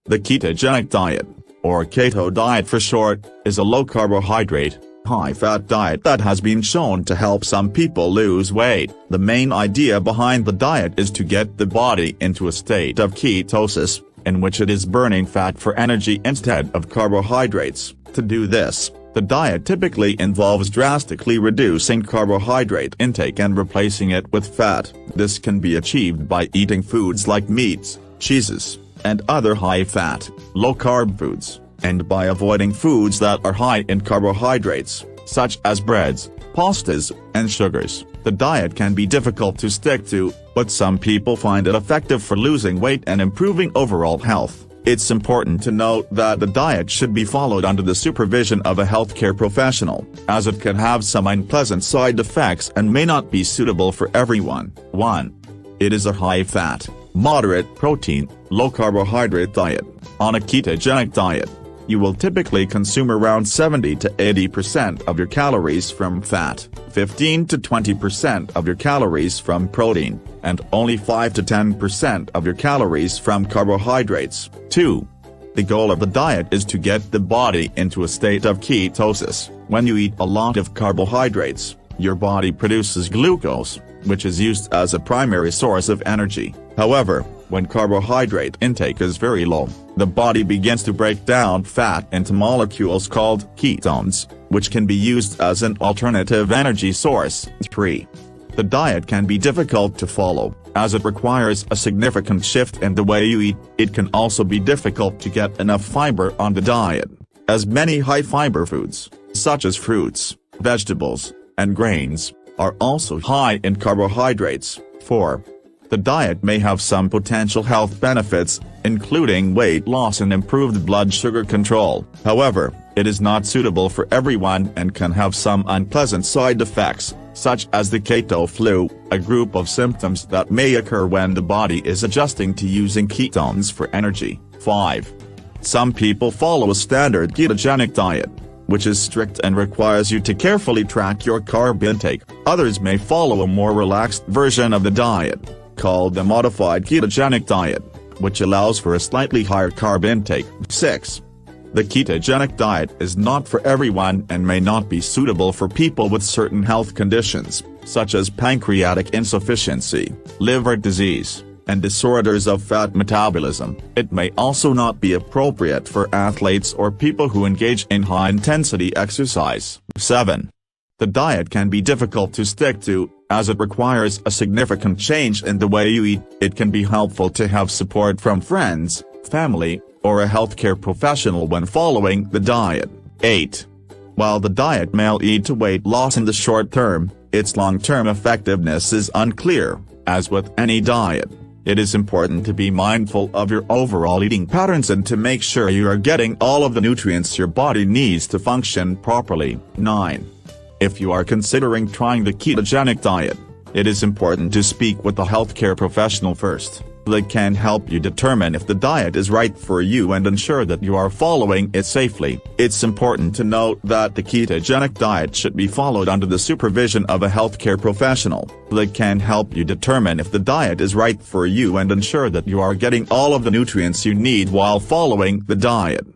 The ketogenic diet, or keto diet for short, is a low-carbohydrate, high-fat diet that has been shown to help some people lose weight. The main idea behind the diet is to get the body into a state of ketosis, in which it is burning fat for energy instead of carbohydrates. To do this, the diet typically involves drastically reducing carbohydrate intake and replacing it with fat. This can be achieved by eating foods like meats, cheeses, and other high-fat, low-carb foods, and by avoiding foods that are high in carbohydrates, such as breads, pastas, and sugars. The diet can be difficult to stick to, but some people find it effective for losing weight and improving overall health. It's important to note that the diet should be followed under the supervision of a healthcare professional, as it can have some unpleasant side effects and may not be suitable for everyone. 1. It is a high-fat, moderate protein, low-carbohydrate diet. On a ketogenic diet, you will typically consume around 70 to 80% of your calories from fat, 15 to 20% of your calories from protein, and only 5 to 10% of your calories from carbohydrates. 2. The goal of the diet is to get the body into a state of ketosis. When you eat a lot of carbohydrates, your body produces glucose, which is used as a primary source of energy. However, when carbohydrate intake is very low, the body begins to break down fat into molecules called ketones, which can be used as an alternative energy source. 3. The diet can be difficult to follow, as it requires a significant shift in the way you eat. It can also be difficult to get enough fiber on the diet, as many high-fiber foods, such as fruits, vegetables, and grains, are also high in carbohydrates. 4. The diet may have some potential health benefits, including weight loss and improved blood sugar control. However, it is not suitable for everyone and can have some unpleasant side effects, such as the keto flu, a group of symptoms that may occur when the body is adjusting to using ketones for energy. 5. Some people follow a standard ketogenic diet, which is strict and requires you to carefully track your carb intake. Others may follow a more relaxed version of the diet, called the modified ketogenic diet, which allows for a slightly higher carb intake. 6. The ketogenic diet is not for everyone and may not be suitable for people with certain health conditions, such as pancreatic insufficiency, liver disease, and disorders of fat metabolism. It may also not be appropriate for athletes or people who engage in high-intensity exercise. 7. The diet can be difficult to stick to, as it requires a significant change in the way you eat. It can be helpful to have support from friends, family, or a healthcare professional when following the diet. 8. While the diet may lead to weight loss in the short term, its long-term effectiveness is unclear. As with any diet, it is important to be mindful of your overall eating patterns and to make sure you are getting all of the nutrients your body needs to function properly. 9. If you are considering trying the ketogenic diet, it is important to speak with a healthcare professional first. They can help you determine if the diet is right for you and ensure that you are following it safely. It's important to note that the ketogenic diet should be followed under the supervision of a healthcare professional. They can help you determine if the diet is right for you and ensure that you are getting all of the nutrients you need while following the diet.